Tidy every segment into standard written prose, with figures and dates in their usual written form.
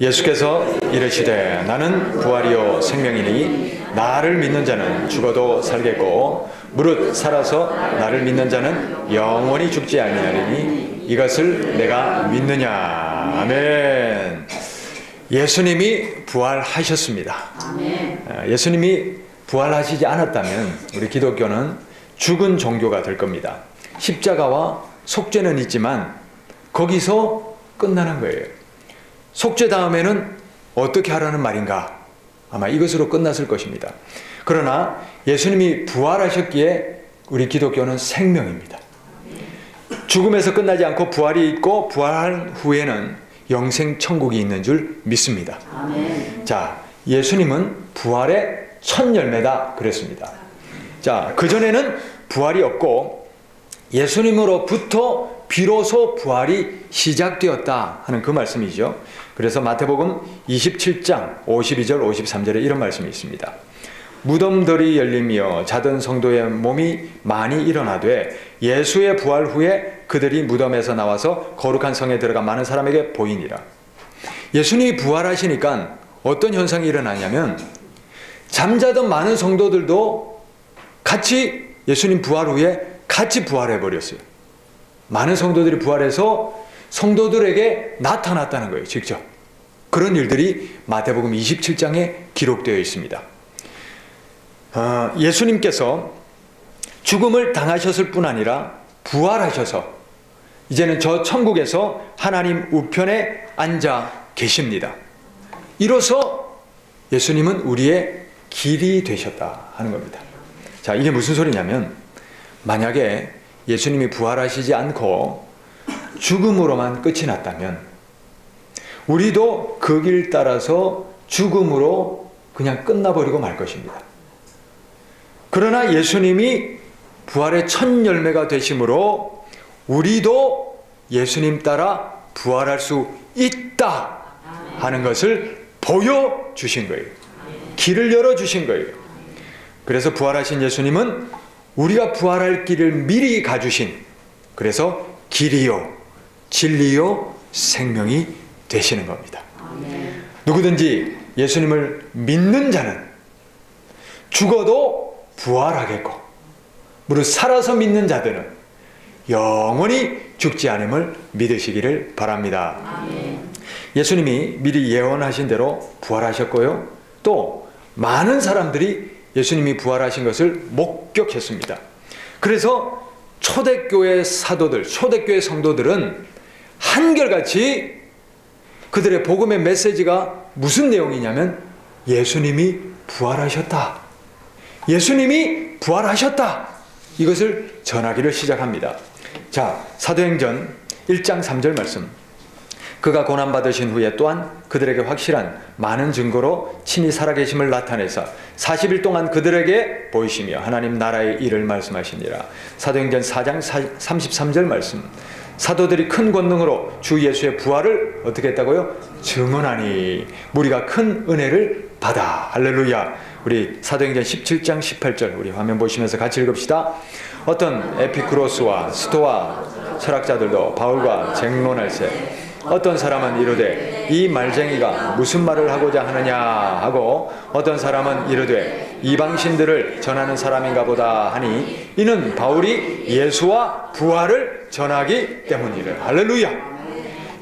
예수께서 이르시되 나는 부활이요 생명이니 나를 믿는 자는 죽어도 살겠고 무릇 살아서 나를 믿는 자는 영원히 죽지 아니하리니 이것을 내가 믿느냐. 아멘. 예수님이 부활하셨습니다. 예수님이 부활하시지 않았다면 우리 기독교는 죽은 종교가 될 겁니다. 십자가와 속죄는 있지만 거기서 끝나는 거예요. 속죄 다음에는 어떻게 하라는 말인가? 아마 이것으로 끝났을 것입니다. 그러나 예수님이 부활하셨기에 우리 기독교는 생명입니다. 죽음에서 끝나지 않고 부활이 있고 부활한 후에는 영생 천국이 있는 줄 믿습니다. 아멘. 자, 예수님은 부활의 첫 열매다 그랬습니다. 자, 그전에는 부활이 없고 예수님으로부터 비로소 부활이 시작되었다 하는 그 말씀이죠. 그래서 마태복음 27장 52절 53절에 이런 말씀이 있습니다. 무덤들이 열리며 자던 성도의 몸이 많이 일어나되 예수의 부활 후에 그들이 무덤에서 나와서 거룩한 성에 들어가 많은 사람에게 보이니라. 예수님이 부활하시니까 어떤 현상이 일어나냐면 잠자던 많은 성도들도 같이 예수님 부활 후에 같이 부활해 버렸어요. 많은 성도들이 부활해서 성도들에게 나타났다는 거예요. 직접. 그런 일들이 마태복음 27장에 기록되어 있습니다. 예수님께서 죽음을 당하셨을 뿐 아니라 부활하셔서 이제는 저 천국에서 하나님 우편에 앉아 계십니다. 이로써 예수님은 우리의 길이 되셨다 하는 겁니다. 자, 이게 무슨 소리냐면 만약에 예수님이 부활하시지 않고 죽음으로만 끝이 났다면 우리도 그 길 따라서 죽음으로 그냥 끝나버리고 말 것입니다. 그러나 예수님이 부활의 첫 열매가 되심으로 우리도 예수님 따라 부활할 수 있다 하는 것을 보여주신 거예요. 길을 열어주신 거예요. 그래서 부활하신 예수님은 우리가 부활할 길을 미리 가주신, 그래서 길이요 진리요 생명이 되시는 겁니다. 누구든지 예수님을 믿는 자는 죽어도 부활하겠고 무릇 살아서 믿는 자들은 영원히 죽지 않음을 믿으시기를 바랍니다. 아멘. 예수님이 미리 예언하신 대로 부활하셨고요. 또 많은 사람들이 예수님이 부활하신 것을 목격했습니다. 그래서 초대교회 사도들, 초대교회 성도들은 한결같이 그들의 복음의 메시지가 무슨 내용이냐면 예수님이 부활하셨다. 예수님이 부활하셨다. 이것을 전하기를 시작합니다. 자, 사도행전 1장 3절 말씀. 그가 고난받으신 후에 또한 그들에게 확실한 많은 증거로 친히 살아계심을 나타내사 40일 동안 그들에게 보이시며 하나님 나라의 일을 말씀하시니라. 사도행전 4장 33절 말씀. 사도들이 큰 권능으로 주 예수의 부활을 어떻게 했다고요? 증언하니 무리가 큰 은혜를 받아. 할렐루야. 우리 사도행전 17장 18절 우리 화면 보시면서 같이 읽읍시다. 어떤 에피쿠로스와 스토아 철학자들도 바울과 쟁론할세 어떤 사람은 이르되 이 말쟁이가 무슨 말을 하고자 하느냐 하고 어떤 사람은 이르되 이방신들을 전하는 사람인가 보다 하니 이는 바울이 예수와 부활을 전하기 때문이래. 할렐루야.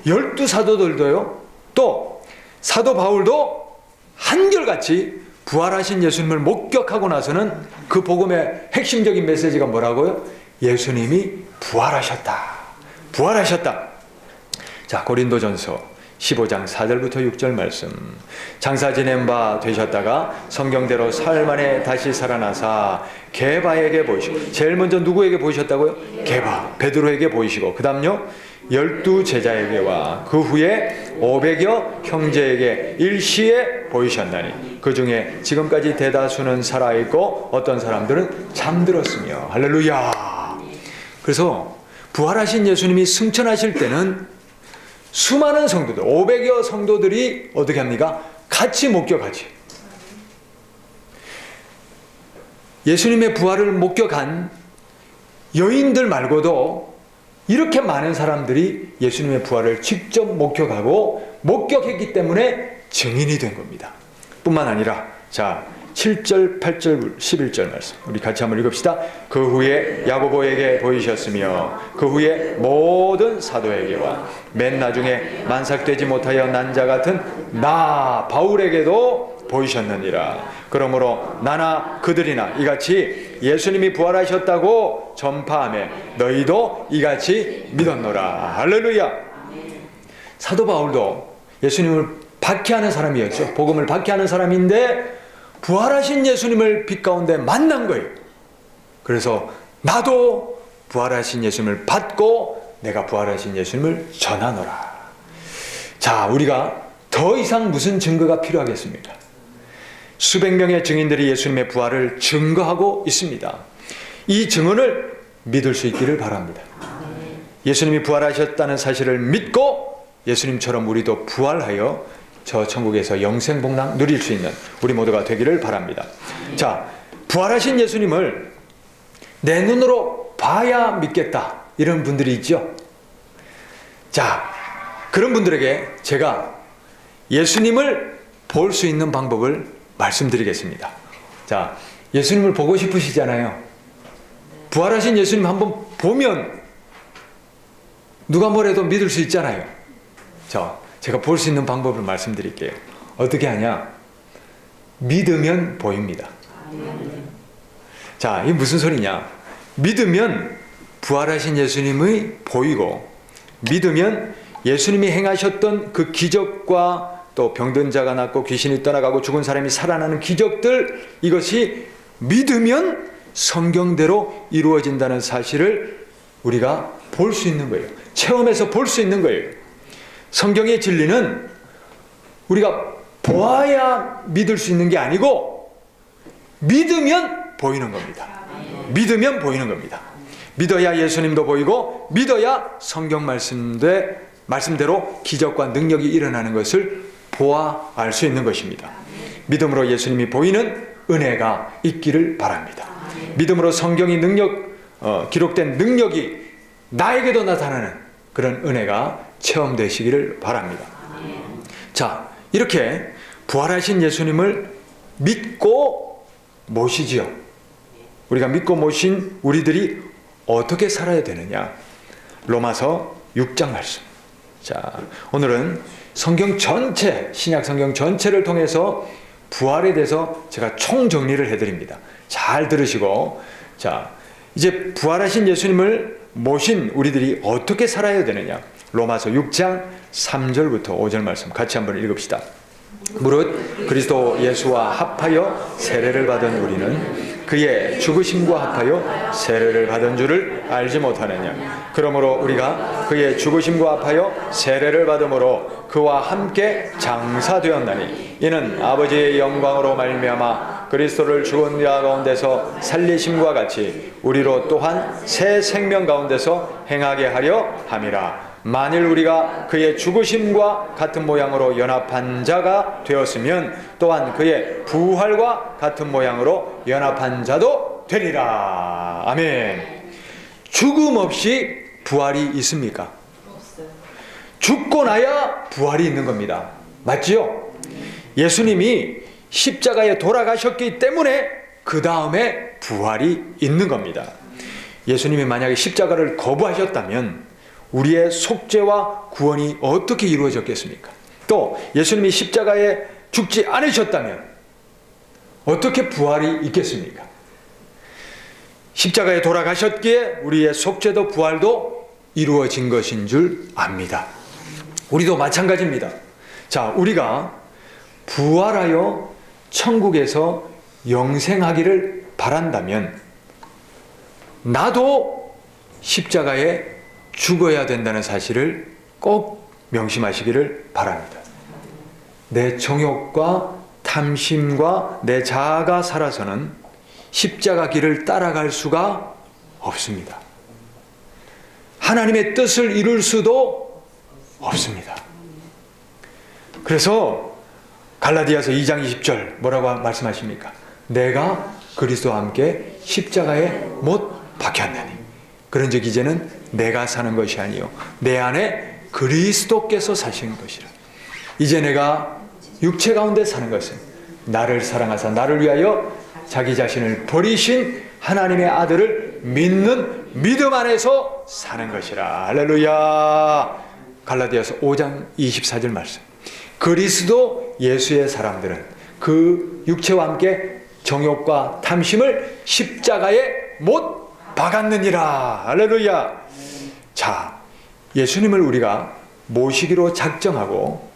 12사도들도요 또 사도 바울도 한결같이 부활하신 예수님을 목격하고 나서는 그 복음의 핵심적인 메시지가 뭐라고요? 예수님이 부활하셨다. 부활하셨다. 자, 고린도전서 15장 4절부터 6절 말씀. 장사 지낸 바 되셨다가 성경대로 사흘 만에 다시 살아나사 게바에게 보이시고, 제일 먼저 누구에게 보이셨다고요? 게바, 베드로에게 보이시고, 그 다음요 12 제자에게와 그 후에 500여 형제에게 일시에 보이셨나니 그 중에 지금까지 대다수는 살아있고 어떤 사람들은 잠들었으며. 할렐루야. 그래서 부활하신 예수님이 승천하실 때는 수많은 성도들, 500여 성도들이 어떻게 합니까? 같이 목격하지. 예수님의 부활을 목격한 여인들 말고도 이렇게 많은 사람들이 예수님의 부활을 직접 목격하고 목격했기 때문에 증인이 된 겁니다. 뿐만 아니라 자 7절, 8절, 11절 말씀 우리 같이 한번 읽읍시다. 그 후에 야고보에게 보이셨으며 그 후에 모든 사도에게와 맨 나중에 만삭되지 못하여 난 자 같은 나 바울에게도 보이셨느니라. 그러므로 나나 그들이나 이같이 예수님이 부활하셨다고 전파하며 너희도 이같이 믿었노라. 할렐루야. 사도 바울도 예수님을 박해하는 사람이었죠. 복음을 박해하는 사람인데 부활하신 예수님을 빛 가운데 만난 거예요. 그래서 나도 부활하신 예수님을 받고 내가 부활하신 예수님을 전하노라. 자, 우리가 더 이상 무슨 증거가 필요하겠습니까? 수백 명의 증인들이 예수님의 부활을 증거하고 있습니다. 이 증언을 믿을 수 있기를 바랍니다. 예수님이 부활하셨다는 사실을 믿고 예수님처럼 우리도 부활하여 저 천국에서 영생복락 누릴 수 있는 우리 모두가 되기를 바랍니다. 자, 부활하신 예수님을 내 눈으로 봐야 믿겠다 이런 분들이 있죠. 자, 그런 분들에게 제가 예수님을 볼 수 있는 방법을 말씀드리겠습니다. 자, 예수님을 보고 싶으시잖아요. 부활하신 예수님 한번 보면 누가 뭐래도 믿을 수 있잖아요. 자, 제가 볼 수 있는 방법을 말씀드릴게요. 어떻게 하냐? 믿으면 보입니다. 자, 이게 무슨 소리냐? 믿으면 부활하신 예수님이 보이고, 믿으면 예수님이 행하셨던 그 기적과 또 병든 자가 낫고 귀신이 떠나가고 죽은 사람이 살아나는 기적들, 이것이 믿으면 성경대로 이루어진다는 사실을 우리가 볼 수 있는 거예요. 체험해서 볼 수 있는 거예요. 성경의 진리는 우리가 보아야 믿을 수 있는 게 아니고 믿으면 보이는 겁니다. 믿으면 보이는 겁니다. 믿어야 예수님도 보이고 믿어야 성경 말씀대로 기적과 능력이 일어나는 것을 보아 알 수 있는 것입니다. 믿음으로 예수님이 보이는 은혜가 있기를 바랍니다. 믿음으로 성경이 기록된 능력이 나에게도 나타나는 그런 은혜가 체험되시기를 바랍니다. 자, 이렇게 부활하신 예수님을 믿고 모시지요. 우리가 믿고 모신 우리들이 어떻게 살아야 되느냐? 로마서 6장 말씀. 자, 오늘은 성경 전체, 신약 성경 전체를 통해서 부활에 대해서 제가 총정리를 해드립니다. 잘 들으시고, 자, 이제 부활하신 예수님을 모신 우리들이 어떻게 살아야 되느냐? 로마서 6장 3절부터 5절 말씀 같이 한번 읽읍시다. 무릇 그리스도 예수와 합하여 세례를 받은 우리는 그의 죽으심과 합하여 세례를 받은 줄을 알지 못하느냐? 그러므로 우리가 그의 죽으심과 합하여 세례를 받음으로 그와 함께 장사되었나니 이는 아버지의 영광으로 말미암아 그리스도를 죽은 자 가운데서 살리심과 같이 우리로 또한 새 생명 가운데서 행하게 하려 함이라. 만일 우리가 그의 죽으심과 같은 모양으로 연합한 자가 되었으면 또한 그의 부활과 같은 모양으로 연합한 자도 되리라. 아멘. 죽음 없이 부활이 있습니까? 죽고 나야 부활이 있는 겁니다. 맞지요? 예수님이 십자가에 돌아가셨기 때문에 그 다음에 부활이 있는 겁니다. 예수님이 만약에 십자가를 거부하셨다면 우리의 속죄와 구원이 어떻게 이루어졌겠습니까? 또 예수님이 십자가에 죽지 않으셨다면 어떻게 부활이 있겠습니까? 십자가에 돌아가셨기에 우리의 속죄도 부활도 이루어진 것인 줄 압니다. 우리도 마찬가지입니다. 자, 우리가 부활하여 천국에서 영생하기를 바란다면 나도 십자가에 죽어야 된다는 사실을 꼭 명심하시기를 바랍니다. 내 정욕과 탐심과 내 자아가 살아서는 십자가 길을 따라갈 수가 없습니다. 하나님의 뜻을 이룰 수도 없습니다. 그래서 갈라디아서 2장 20절 뭐라고 말씀하십니까? 내가 그리스도와 함께 십자가에 못 박혔나니 그런즉 이제는 내가 사는 것이 아니요 내 안에 그리스도께서 사시는 것이라. 이제 내가 육체 가운데 사는 것은 나를 사랑하사 나를 위하여 자기 자신을 버리신 하나님의 아들을 믿는 믿음 안에서 사는 것이라. 할렐루야. 갈라디아서 5장 24절 말씀. 그리스도 예수의 사람들은 그 육체와 함께 정욕과 탐심을 십자가에 못 박았느니라. 할렐루야. 자, 예수님을 우리가 모시기로 작정하고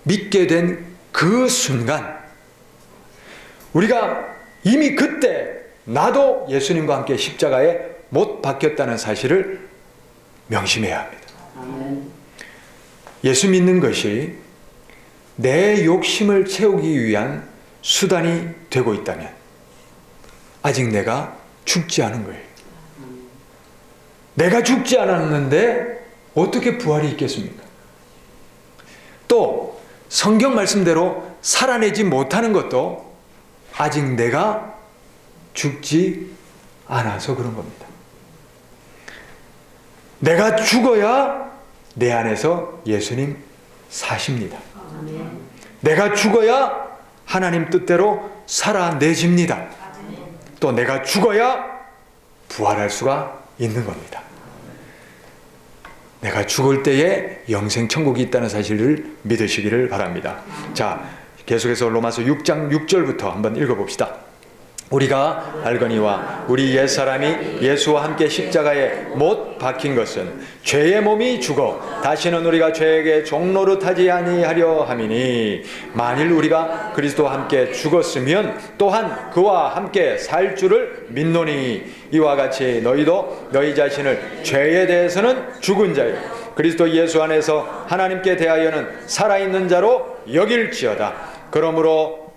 믿게 된 그 순간, 우리가 이미 그때 나도 예수님과 함께 십자가에 못 박혔다는 사실을 명심해야 합니다. 예수 믿는 것이 내 욕심을 채우기 위한 수단이 되고 있다면 아직 내가 죽지 않은 거예요. 내가 죽지 않았는데 어떻게 부활이 있겠습니까? 또 성경 말씀대로 살아내지 못하는 것도 아직 내가 죽지 않아서 그런 겁니다. 내가 죽어야 내 안에서 예수님 사십니다. 내가 죽어야 하나님 뜻대로 살아내집니다. 또 내가 죽어야 부활할 수가 있는 겁니다. 내가 죽을 때에 영생 천국이 있다는 사실을 믿으시기를 바랍니다. 자, 계속해서 로마서 6장 6절부터 한번 읽어봅시다. 우리가 알거니와 우리 옛사람이 예수와 함께 십자가에 못 박힌 것은 죄의 몸이 죽어 다시는 우리가 죄에게 종노릇하지 아니하려 함이니, 만일 우리가 그리스도와 함께 죽었으면 또한 그와 함께 살 줄을 믿노니, 이와 같이 너희도 너희 자신을 죄에 대해서는 죽은 자요 그리스도 예수 안에서 하나님께 대하여는 살아있는 자로 여길지어다. 그러므로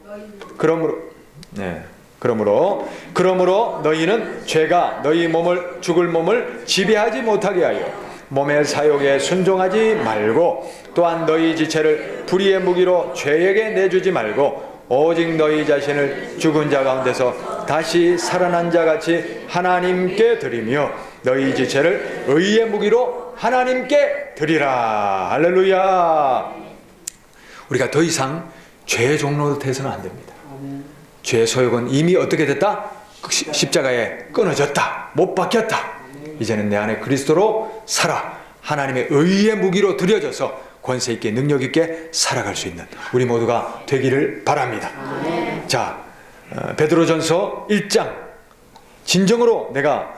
너희는 죄가 너희 몸을, 죽을 몸을 지배하지 못하게 하여 몸의 사욕에 순종하지 말고, 또한 너희 지체를 불의의 무기로 죄에게 내주지 말고 오직 너희 자신을 죽은 자 가운데서 다시 살아난 자 같이 하나님께 드리며 너희 지체를 의의 무기로 하나님께 드리라. 할렐루야. 우리가 더 이상 죄의 종노릇해서는 안 됩니다. 죄의 소욕은 이미 어떻게 됐다? 십자가에 끊어졌다. 못 박혔다. 이제는 내 안에 그리스도로 살아 하나님의 의의 무기로 들여져서 권세 있게 능력 있게 살아갈 수 있는 우리 모두가 되기를 바랍니다. 자, 베드로전서 1장, 진정으로 내가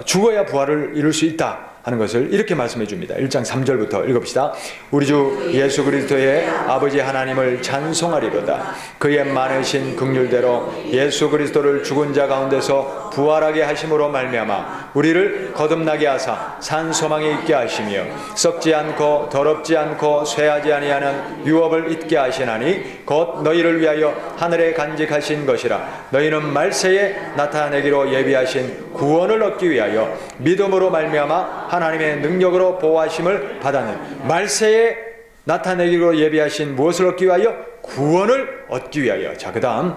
죽어야 부활을 이룰 수 있다 하는 것을 이렇게 말씀해 줍니다. 1장 3절부터 읽읍시다. 우리 주 예수 그리스도의 아버지 하나님을 찬송하리로다. 그의 많으신 긍휼대로 예수 그리스도를 죽은 자 가운데서 부활하게 하심으로 말미암아 우리를 거듭나게 하사 산 소망이 있게 하시며 썩지 않고 더럽지 않고 쇠하지 아니하는 유업을 잊게 하시나니 곧 너희를 위하여 하늘에 간직하신 것이라. 너희는 말세에 나타내기로 예비하신 구원을 얻기 위하여 믿음으로 말미암아 하나님의 능력으로 보호하심을 받았는, 말세에 나타내기로 예비하신 무엇을 얻기 위하여? 구원을 얻기 위하여. 자, 그 다음,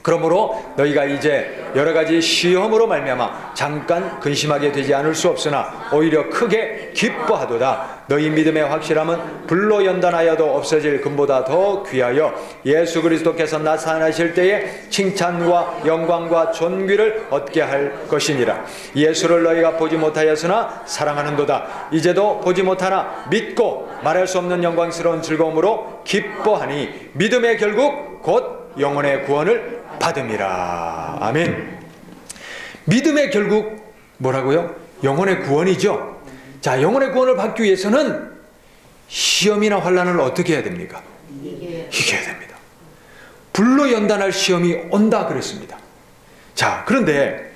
그러므로 너희가 이제 여러 가지 시험으로 말미암아 잠깐 근심하게 되지 않을 수 없으나 오히려 크게 기뻐하도다. 너희 믿음의 확실함은 불로 연단하여도 없어질 금보다 더 귀하여 예수 그리스도께서 나타나실 때에 칭찬과 영광과 존귀를 얻게 할 것이니라. 예수를 너희가 보지 못하였으나 사랑하는도다. 이제도 보지 못하나 믿고 말할 수 없는 영광스러운 즐거움으로 기뻐하니 믿음의 결국 곧 영혼의 구원을 받음이라. 아멘. 믿음의 결국 뭐라고요? 영혼의 구원이죠. 자, 영혼의 구원을 받기 위해서는 시험이나 환난을 어떻게 해야 됩니까? 이겨야 됩니다. 불로 연단할 시험이 온다 그랬습니다. 자, 그런데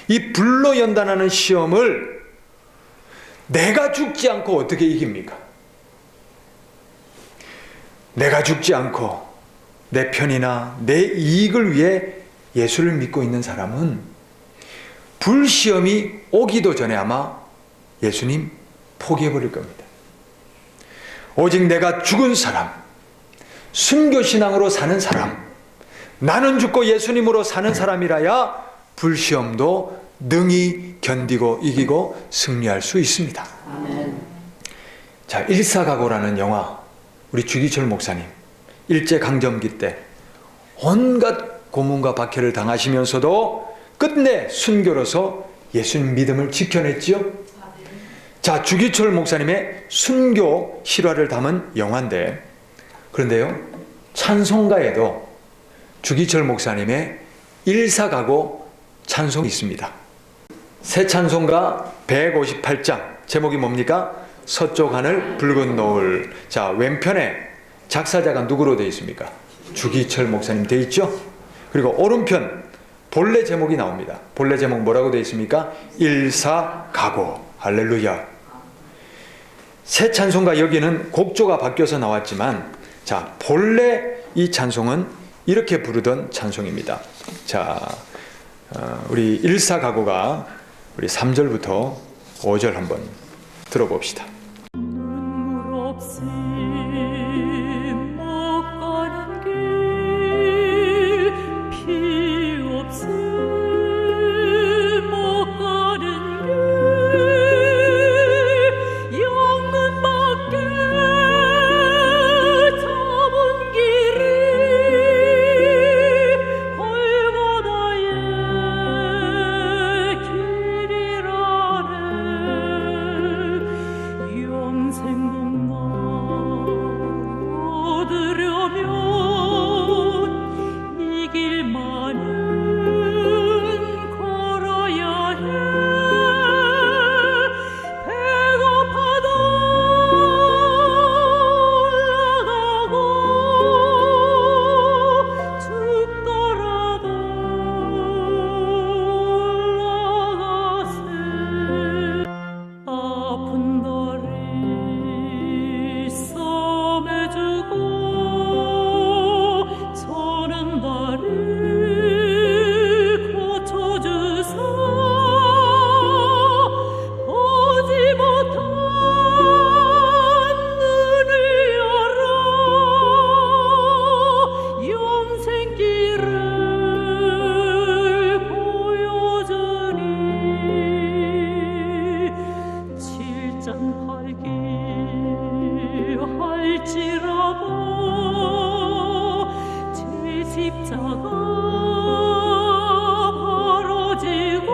이 불로 연단하는 시험을 내가 죽지 않고 어떻게 이깁니까? 내가 죽지 않고 내 편이나 내 이익을 위해 예수를 믿고 있는 사람은 불시험이 오기도 전에 아마 예수님 포기해버릴 겁니다. 오직 내가 죽은 사람, 순교신앙으로 사는 사람, 나는 죽고 예수님으로 사는 사람이라야 불시험도 능히 견디고 이기고 승리할 수 있습니다. 아멘. 자, 일사각오라는 영화 우리 주기철 목사님 일제강점기 때 온갖 고문과 박해를 당하시면서도 끝내 순교로서 예수님 믿음을 지켜냈지요. 자, 주기철 목사님의 순교 실화를 담은 영화인데, 그런데요, 찬송가에도 주기철 목사님의 일사가고 찬송이 있습니다. 새 찬송가 158장, 제목이 뭡니까? 서쪽 하늘 붉은 노을. 자, 왼편에 작사자가 누구로 되어 있습니까? 주기철 목사님 되어 있죠? 그리고 오른편 본래 제목이 나옵니다. 본래 제목 뭐라고 되어 있습니까? 일사가고. 할렐루야. 새 찬송가 여기는 곡조가 바뀌어서 나왔지만, 자, 본래 이 찬송은 이렇게 부르던 찬송입니다. 자, 우리 일사가고가 우리 3절부터 5절 한번 들어봅시다. 눈물 없이 못 가는 길, 피 없이 못 가는 길, 영문밖에 좁은 길이 골고다의 길이라네. 영생공만 얻으려면 이 길만은 걸어야 해. 배고파도 올라가고 죽더라도 올라가세. 아픈 다리 싸매주고 저는 다리 고쳐주사. 보지 못한 눈을 열어 영생길을 보여주니. 칠잔팔기 할지라도 제 십자가 바로 지고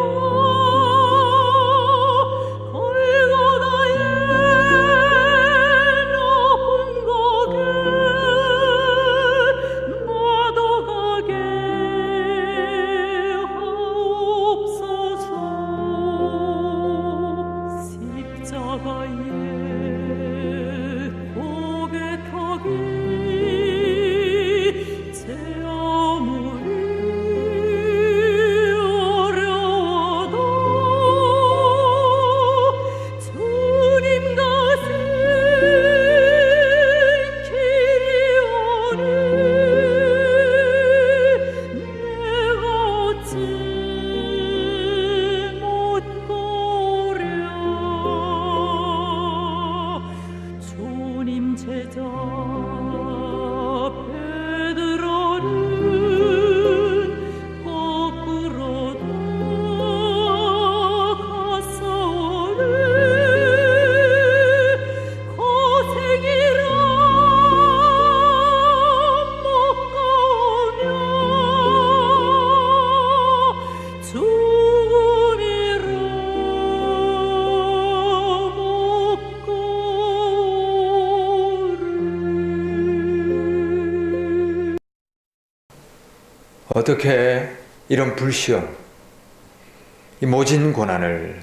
골고다의 높은 곳에 나도 가게 하옵소서. 십자가에 고백하기 제 아무리 어려워도 주님 가신 길이 오니 내가 어찌 못 고려. 주님 제자 베드로는 거꾸로도 갔사오니 고생이라 못 가오며 죽음이라 못 가오리. 어떻게 이런 불시험, 이 모진 고난을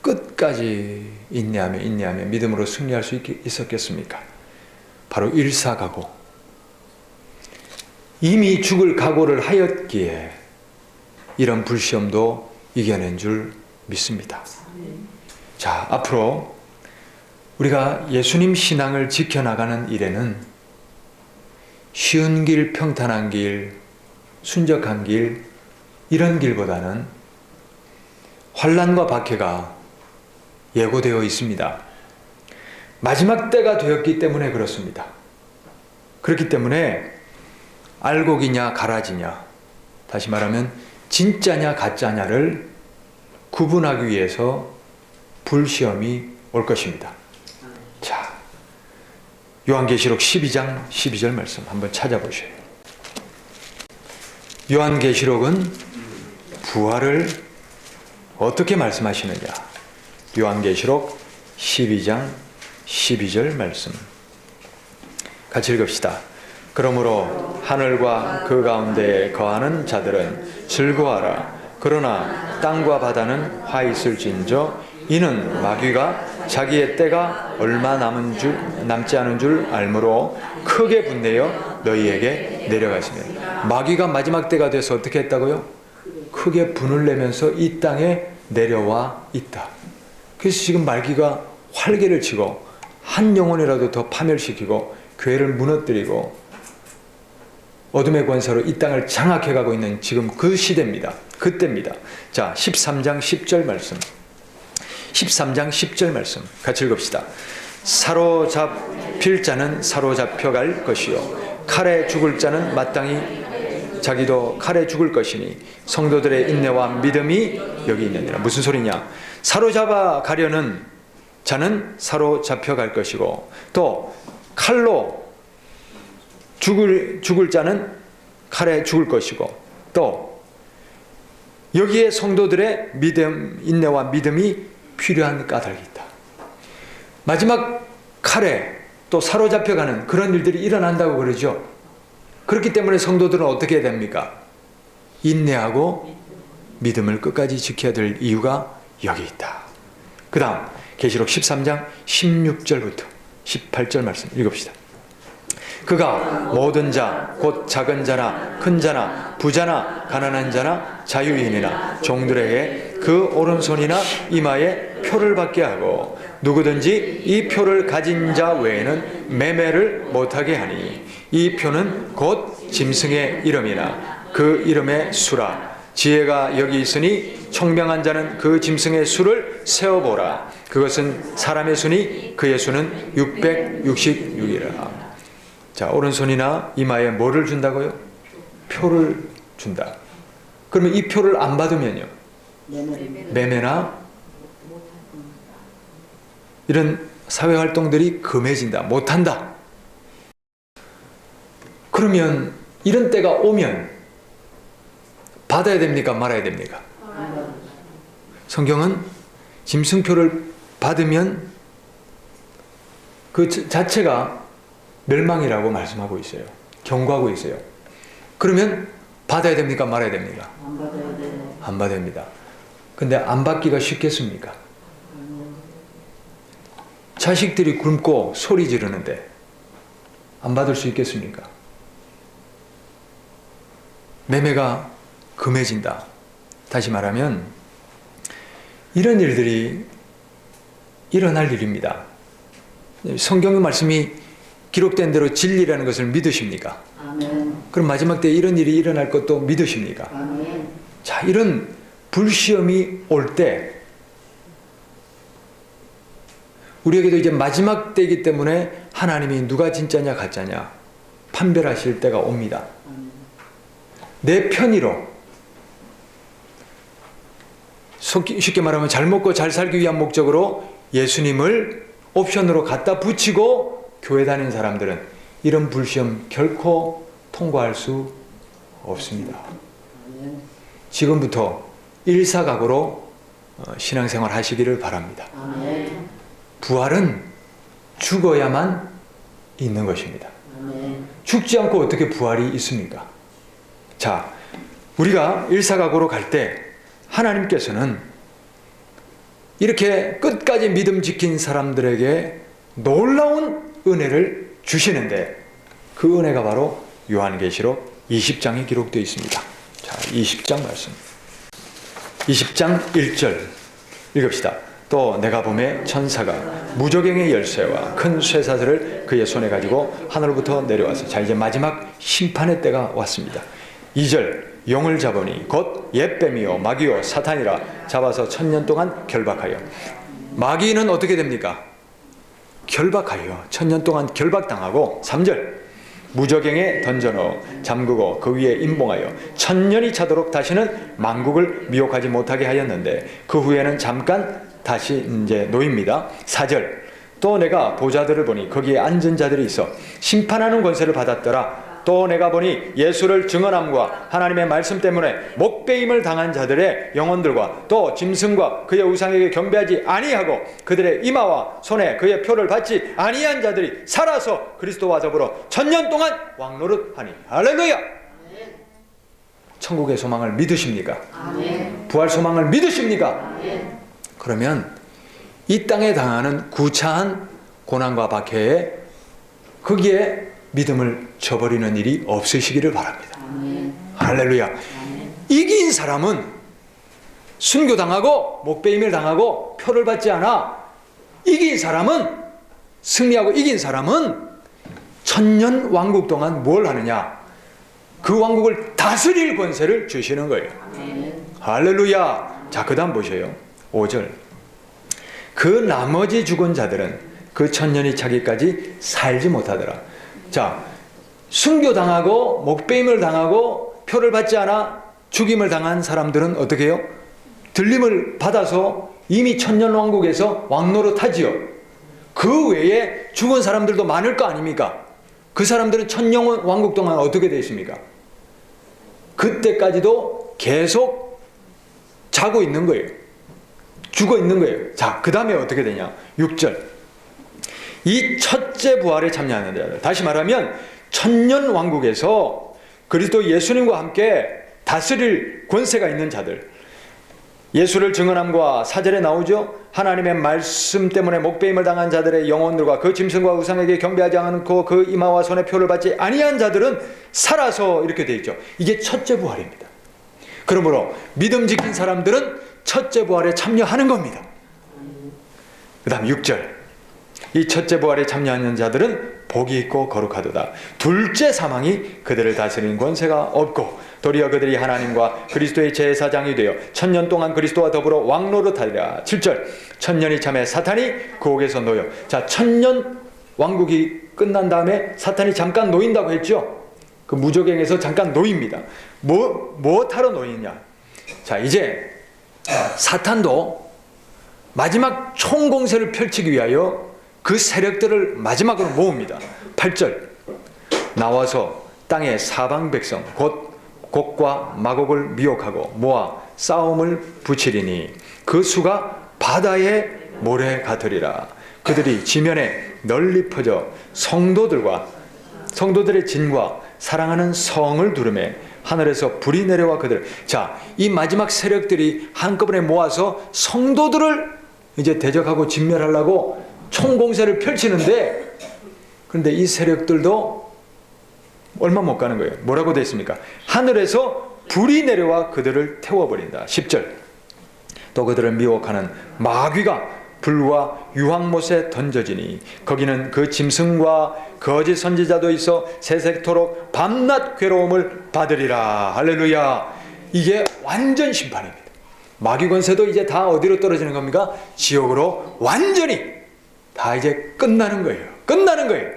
끝까지 인내하며 믿음으로 승리할 수 있었겠습니까? 바로 일사가고. 이미 죽을 각오를 하였기에 이런 불시험도 이겨낸 줄 믿습니다. 자, 앞으로 우리가 예수님 신앙을 지켜나가는 일에는 쉬운 길, 평탄한 길, 순적한 길, 이런 길보다는 환난과 박해가 예고되어 있습니다. 마지막 때가 되었기 때문에 그렇습니다. 그렇기 때문에 알곡이냐 가라지냐, 다시 말하면 진짜냐 가짜냐를 구분하기 위해서 불시험이 올 것입니다. 자, 요한계시록 12장 12절 말씀 한번 찾아보셔요. 요한계시록은 부활을 어떻게 말씀하시느냐. 요한계시록 12장 12절 말씀 같이 읽읍시다. 그러므로 하늘과 그 가운데에 거하는 자들은 즐거워하라. 그러나 땅과 바다는 화 있을진저 이는 마귀가 자기의 때가 얼마 남지 않은 줄 알므로 크게 분내어 너희에게 내려가시네. 마귀가 마지막 때가 돼서 어떻게 했다고요? 크게 분을 내면서 이 땅에 내려와 있다. 그래서 지금 마귀가 활개를 치고 한 영혼이라도 더 파멸시키고 교회를 무너뜨리고 어둠의 권세로 이 땅을 장악해가고 있는 지금 그 시대입니다. 그때입니다. 자, 13장 10절 말씀. 13장 10절 말씀 같이 읽읍시다. 사로잡힐 자는 사로잡혀갈 것이요 칼에 죽을 자는 마땅히 자기도 칼에 죽을 것이니 성도들의 인내와 믿음이 여기 있느니라. 무슨 소리냐? 사로잡아 가려는 자는 사로잡혀갈 것이고 또 칼로 죽을 자는 칼에 죽을 것이고 또 여기에 성도들의 믿음, 인내와 믿음이 필요한 까닭이 있다. 마지막 칼에 또 사로잡혀가는 그런 일들이 일어난다고 그러죠. 그렇기 때문에 성도들은 어떻게 해야 됩니까? 인내하고 믿음을 끝까지 지켜야 될 이유가 여기 있다. 그 다음 계시록 13장 16절부터 18절 말씀 읽읍시다. 그가 모든 자, 곧 작은 자나 큰 자나 부자나 가난한 자나 자유인이나 종들에게 그 오른손이나 이마에 표를 받게 하고 누구든지 이 표를 가진 자 외에는 매매를 못하게 하니 이 표는 곧 짐승의 이름이나 그 이름의 수라. 지혜가 여기 있으니 총명한 자는 그 짐승의 수를 세어보라. 그것은 사람의 수니 그의 수는 666이라. 자, 오른손이나 이마에 뭐를 준다고요? 표를 준다. 그러면 이 표를 안 받으면요? 매매나 이런 사회활동들이 금해진다. 못한다. 그러면 이런 때가 오면 받아야 됩니까? 말아야 됩니까? 성경은 짐승표를 받으면 그 자체가 멸망이라고 말씀하고 있어요. 경고하고 있어요. 그러면 받아야 됩니까? 말아야 됩니까? 안 받아야 돼요. 안 받아야 됩니다. 근데 안 받기가 쉽겠습니까? 자식들이 굶고 소리 지르는데 안 받을 수 있겠습니까? 매매가 금해진다. 다시 말하면 이런 일들이 일어날 일입니다. 성경의 말씀이 기록된 대로 진리라는 것을 믿으십니까? 아멘. 그럼 마지막 때 이런 일이 일어날 것도 믿으십니까? 아멘. 자, 이런 불시험이 올 때 우리에게도 이제 마지막 때이기 때문에 하나님이 누가 진짜냐 가짜냐 판별하실 때가 옵니다. 내 편의로 쉽게 말하면 잘 먹고 잘 살기 위한 목적으로 예수님을 옵션으로 갖다 붙이고 교회 다니는 사람들은 이런 불시험 결코 통과할 수 없습니다. 지금부터 일사각오로 신앙생활 하시기를 바랍니다. 아멘. 부활은 죽어야만 있는 것입니다. 아멘. 죽지 않고 어떻게 부활이 있습니까? 자, 우리가 일사각오로 갈 때 하나님께서는 이렇게 끝까지 믿음 지킨 사람들에게 놀라운 은혜를 주시는데 그 은혜가 바로 요한계시록 20장에 기록되어 있습니다. 자, 20장 말씀. 20장 1절 읽읍시다. 또 내가 보매 천사가 무저갱의 열쇠와 큰 쇠사슬을 그의 손에 가지고 하늘로부터 내려와서 자, 이제 마지막 심판의 때가 왔습니다. 2절 용을 잡으니 곧 옛뱀이요 마귀요 사탄이라 잡아서 1000년 동안 결박하여. 마귀는 어떻게 됩니까? 결박하여 1000년 동안 결박당하고. 3절 무저갱에 던져넣어 잠그고 그 위에 임봉하여 1000년이 차도록 다시는 만국을 미혹하지 못하게 하였는데 그 후에는 잠깐 다시 이제 놓입니다. 4절 또 내가 보좌들을 보니 거기에 앉은 자들이 있어 심판하는 권세를 받았더라. 또 내가 보니 예수를 증언함과 하나님의 말씀 때문에 목배임을 당한 자들의 영혼들과 또 짐승과 그의 우상에게 경배하지 아니하고 그들의 이마와 손에 그의 표를 받지 아니한 자들이 살아서 그리스도와 더불어 천년 동안 왕노릇하니. 할렐루야. 천국의 소망을 믿으십니까? 아멘. 부활 소망을 믿으십니까? 아멘. 그러면 이 땅에 당하는 구차한 고난과 박해에 거기에 믿음을 저버리는 일이 없으시기를 바랍니다. 아멘. 할렐루야. 아멘. 이긴 사람은 순교당하고 목배임을 당하고 표를 받지 않아. 이긴 사람은, 승리하고 이긴 사람은 천년 왕국 동안 뭘 하느냐? 그 왕국을 다스릴 권세를 주시는 거예요. 아멘. 할렐루야. 자, 그 다음 보셔요. 5절. 그 나머지 죽은 자들은 그 천년이 차기까지 살지 못하더라. 자, 순교당하고 목배임을 당하고 표를 받지 않아 죽임을 당한 사람들은 어떻게 해요? 들림을 받아서 이미 천년왕국에서 왕노릇하지요. 그 외에 죽은 사람들도 많을 거 아닙니까? 그 사람들은 천년왕국 동안 어떻게 되어 있습니까? 그때까지도 계속 자고 있는 거예요. 죽어 있는 거예요. 자, 그 다음에 어떻게 되냐? 6절. 이 첫째 부활에 참여하는 자들, 다시 말하면 천년 왕국에서 그리스도 예수님과 함께 다스릴 권세가 있는 자들, 예수를 증언함과 4절에 나오죠. 하나님의 말씀 때문에 목배임을 당한 자들의 영혼들과 그 짐승과 우상에게 경배하지 않고 그 이마와 손에 표를 받지 아니한 자들은 살아서, 이렇게 되어 있죠. 이게 첫째 부활입니다. 그러므로 믿음 지킨 사람들은 첫째 부활에 참여하는 겁니다. 그 다음 6절. 이 첫째 부활에 참여하는 자들은 복이 있고 거룩하도다. 둘째 사망이 그들을 다스리는 권세가 없고 도리어 그들이 하나님과 그리스도의 제사장이 되어 천년 동안 그리스도와 더불어 왕노릇하리라. 7절. 천년이 참에 사탄이 그 옥에서 놓여. 자, 천년 왕국이 끝난 다음에 사탄이 잠깐 놓인다고 했죠. 그 무적행에서 잠깐 놓입니다. 무엇하러 놓이냐? 자, 이제 사탄도 마지막 총공세를 펼치기 위하여 그 세력들을 마지막으로 모읍니다. 8절. 나와서 땅의 사방 백성 곧 곡과 마곡을 미혹하고 모아 싸움을 붙이리니 그 수가 바다의 모래 같으리라. 그들이 지면에 널리 퍼져 성도들의 진과 사랑하는 성을 두르매 하늘에서 불이 내려와 그들. 자, 이 마지막 세력들이 한꺼번에 모아서 성도들을 이제 대적하고 진멸하려고 총공세를 펼치는데, 그런데 이 세력들도 얼마 못 가는 거예요. 뭐라고 되어 있습니까? 하늘에서 불이 내려와 그들을 태워버린다. 10절. 또 그들을 미혹하는 마귀가 불과 유황못에 던져지니 거기는 그 짐승과 거짓 선지자도 있어 세세토록 밤낮 괴로움을 받으리라. 할렐루야. 이게 완전 심판입니다. 마귀 권세도 이제 다 어디로 떨어지는 겁니까? 지옥으로 완전히 다 이제 끝나는 거예요. 끝나는 거예요.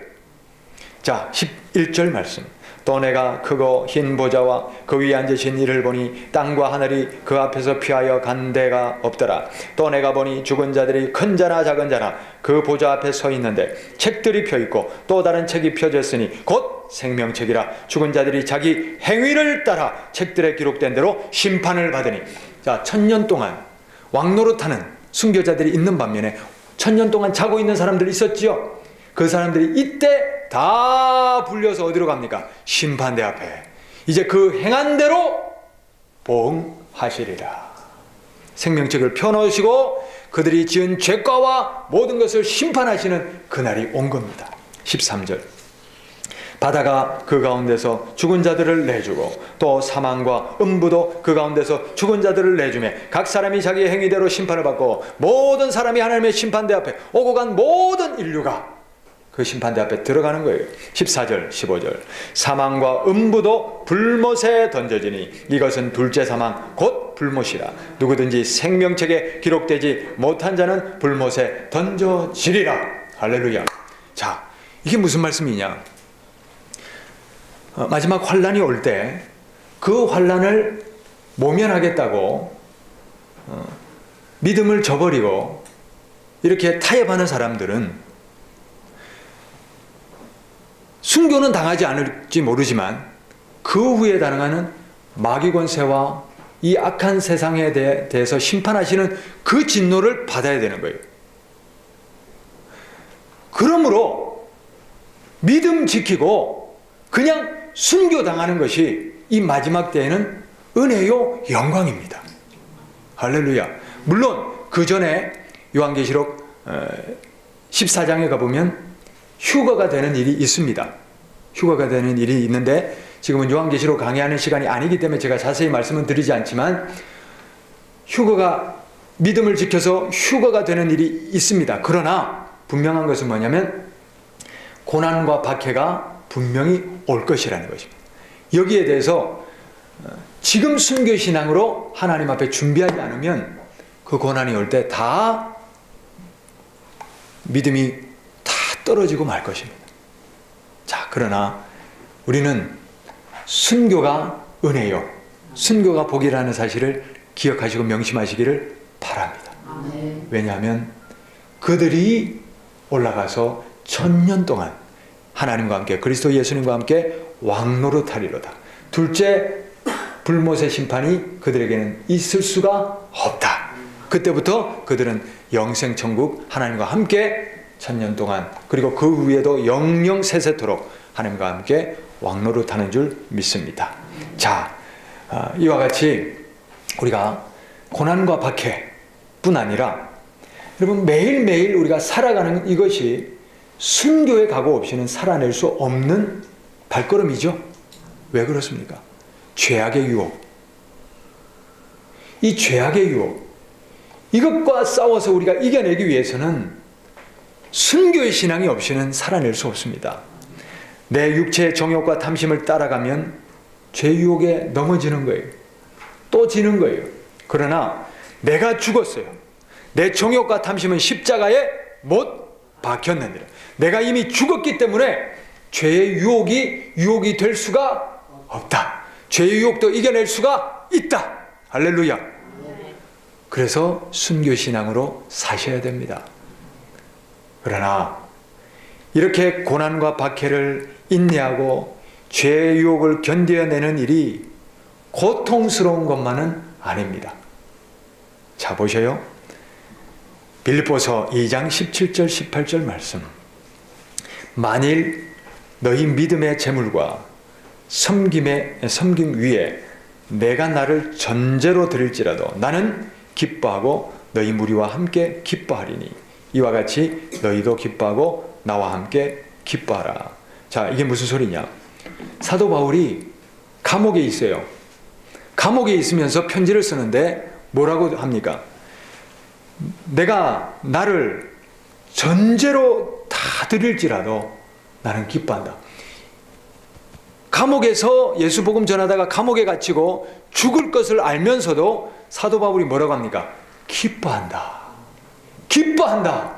자, 11절 말씀. 또 내가 크고 흰 보좌와 그 위에 앉으신 이를 보니 땅과 하늘이 그 앞에서 피하여 간 데가 없더라. 또 내가 보니 죽은 자들이 큰 자나 작은 자나 그 보좌 앞에 서 있는데 책들이 펴 있고 또 다른 책이 펴졌으니 곧 생명책이라. 죽은 자들이 자기 행위를 따라 책들에 기록된 대로 심판을 받으니. 자, 천년 동안 왕노릇하는 순교자들이 있는 반면에 천년 동안 자고 있는 사람들이 있었지요. 그 사람들이 이때 다 불려서 어디로 갑니까? 심판대 앞에. 이제 그 행한 대로 보응하시리라. 생명책을 펴놓으시고 그들이 지은 죄과와 모든 것을 심판하시는 그날이 온 겁니다. 13절. 바다가 그 가운데서 죽은 자들을 내주고 또 사망과 음부도 그 가운데서 죽은 자들을 내주며 각 사람이 자기의 행위대로 심판을 받고 모든 사람이 하나님의 심판대 앞에 오고 간 모든 인류가 그 심판대 앞에 들어가는 거예요. 14절 15절. 사망과 음부도 불못에 던져지니 이것은 둘째 사망 곧 불못이라. 누구든지 생명책에 기록되지 못한 자는 불못에 던져지리라. 할렐루야. 자, 이게 무슨 말씀이냐? 마지막 환란이 올 때 그 환란을 모면하겠다고 믿음을 저버리고 이렇게 타협하는 사람들은 순교는 당하지 않을지 모르지만 그 후에 당하는 마귀 권세와 이 악한 세상에 대해서 심판하시는 그 진노를 받아야 되는 거예요. 그러므로 믿음 지키고 그냥 순교당하는 것이 이 마지막 때에는 은혜요 영광입니다. 할렐루야. 물론 그 전에 요한계시록 14장에 가보면 휴거가 되는 일이 있습니다. 휴거가 되는 일이 있는데 지금은 요한계시록 강의하는 시간이 아니기 때문에 제가 자세히 말씀은 드리지 않지만 휴거가 믿음을 지켜서 휴거가 되는 일이 있습니다. 그러나 분명한 것은 뭐냐면 고난과 박해가 분명히 올 것이라는 것입니다. 여기에 대해서 지금 순교신앙으로 하나님 앞에 준비하지 않으면 그 고난이 올 때 다 믿음이 다 떨어지고 말 것입니다. 자, 그러나 우리는 순교가 은혜요, 순교가 복이라는 사실을 기억하시고 명심하시기를 바랍니다. 왜냐하면 그들이 올라가서 1000년 동안 하나님과 함께 그리스도 예수님과 함께 왕노릇하리로다. 둘째 불못의 심판이 그들에게는 있을 수가 없다. 그때부터 그들은 영생천국 하나님과 함께 1000년 동안 그리고 그 후에도 영영 세세토록 하나님과 함께 왕노릇하는 줄 믿습니다. 자, 이와 같이 우리가 고난과 박해뿐 아니라 여러분 매일매일 우리가 살아가는 이것이 순교의 각오 없이는 살아낼 수 없는 발걸음이죠. 왜 그렇습니까? 죄악의 유혹. 이 죄악의 유혹, 이것과 싸워서 우리가 이겨내기 위해서는 순교의 신앙이 없이는 살아낼 수 없습니다. 내 육체의 정욕과 탐심을 따라가면 죄 유혹에 넘어지는 거예요. 또 지는 거예요. 그러나 내가 죽었어요. 내 정욕과 탐심은 십자가에 못 박혔느니라. 내가 이미 죽었기 때문에 죄의 유혹이 될 수가 없다. 죄의 유혹도 이겨낼 수가 있다. 할렐루야. 그래서 순교신앙으로 사셔야 됩니다. 그러나 이렇게 고난과 박해를 인내하고 죄의 유혹을 견뎌내는 일이 고통스러운 것만은 아닙니다. 자, 보셔요. 빌립보서 2장 17절 18절 말씀. 만일 너희 믿음의 재물과 섬김 위에 내가 나를 전제로 드릴지라도 나는 기뻐하고 너희 무리와 함께 기뻐하리니 이와 같이 너희도 기뻐하고 나와 함께 기뻐하라. 자, 이게 무슨 소리냐? 사도 바울이 감옥에 있어요. 감옥에 있으면서 편지를 쓰는데 뭐라고 합니까? 내가 나를 전제로 다 드릴지라도 나는 기뻐한다. 감옥에서 예수 복음 전하다가 감옥에 갇히고 죽을 것을 알면서도 사도 바울이 뭐라고 합니까? 기뻐한다. 기뻐한다.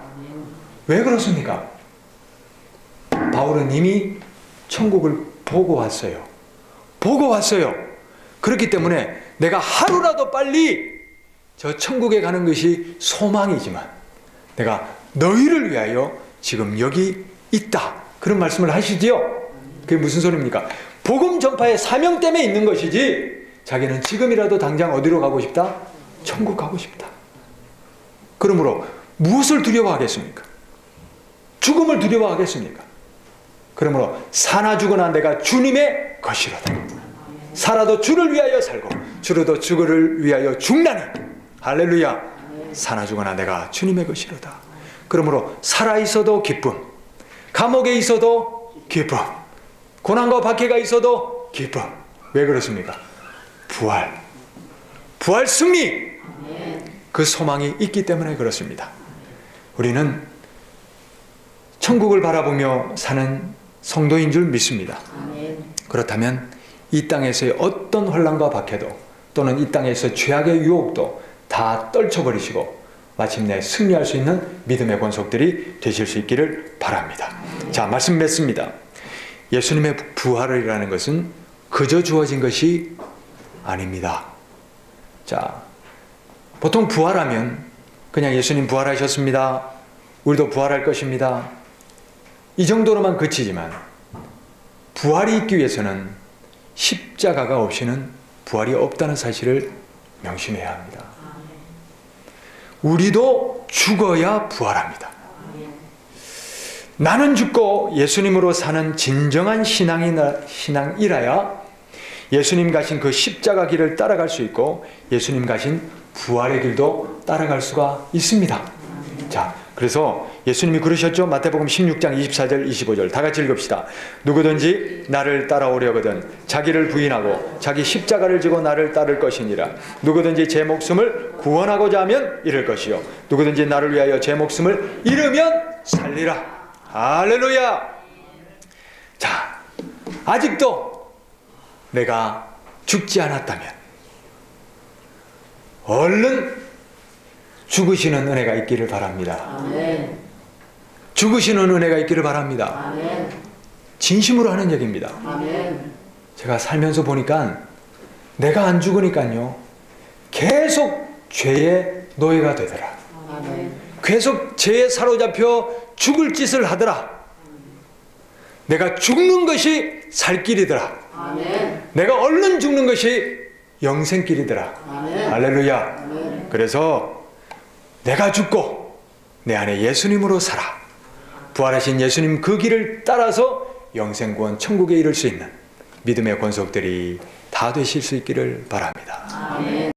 왜 그렇습니까? 바울은 이미 천국을 보고 왔어요. 보고 왔어요. 그렇기 때문에 내가 하루라도 빨리 저 천국에 가는 것이 소망이지만 내가 너희를 위하여 지금 여기 있다. 그런 말씀을 하시지요. 그게 무슨 소리입니까? 복음 전파의 사명 때문에 있는 것이지 자기는 지금이라도 당장 어디로 가고 싶다? 천국 가고 싶다. 그러므로 무엇을 두려워하겠습니까? 죽음을 두려워하겠습니까? 그러므로 사나 죽으나 내가 주님의 것이로다. 살아도 주를 위하여 살고 죽어도 주를 위하여 죽나니 할렐루야. 사나 죽으나 내가 주님의 것이로다. 그러므로 살아있어도 기쁨, 감옥에 있어도 기쁨, 고난과 박해가 있어도 기쁨. 왜 그렇습니까? 부활 승리, 그 소망이 있기 때문에 그렇습니다. 우리는 천국을 바라보며 사는 성도인 줄 믿습니다. 그렇다면 이 땅에서의 어떤 혼란과 박해도 또는 이 땅에서 죄악의 유혹도 다 떨쳐버리시고 마침내 승리할 수 있는 믿음의 권속들이 되실 수 있기를 바랍니다. 자, 말씀 맺습니다. 예수님의 부활이라는 것은 그저 주어진 것이 아닙니다. 자, 보통 부활하면 그냥 예수님 부활하셨습니다. 우리도 부활할 것입니다. 이 정도로만 그치지만 부활이 있기 위해서는 십자가가 없이는 부활이 없다는 사실을 명심해야 합니다. 우리도 죽어야 부활합니다. 나는 죽고 예수님으로 사는 진정한 신앙이라야 예수님 가신 그 십자가 길을 따라갈 수 있고 예수님 가신 부활의 길도 따라갈 수가 있습니다. 자, 그래서 예수님이 그러셨죠. 마태복음 16장 24절 25절 다 같이 읽읍시다. 누구든지 나를 따라오려거든 자기를 부인하고 자기 십자가를 지고 나를 따를 것이니라. 누구든지 제 목숨을 구원하고자 하면 잃을 것이요 누구든지 나를 위하여 제 목숨을 잃으면 살리라. 할렐루야. 자, 아직도 내가 죽지 않았다면 얼른 죽으시는 은혜가 있기를 바랍니다. 아멘. 죽으시는 은혜가 있기를 바랍니다. 아멘. 진심으로 하는 얘기입니다. 아멘. 제가 살면서 보니까 내가 안 죽으니까요 계속 죄의 노예가 되더라. 아멘. 계속 죄에 사로잡혀 죽을 짓을 하더라. 내가 죽는 것이 살 길이더라. 아멘. 내가 얼른 죽는 것이 영생길이더라. 아멘. 할렐루야. 아멘. 그래서 내가 죽고 내 안에 예수님으로 살아 부활하신 예수님 그 길을 따라서 영생구원 천국에 이를 수 있는 믿음의 권속들이 다 되실 수 있기를 바랍니다. 아멘.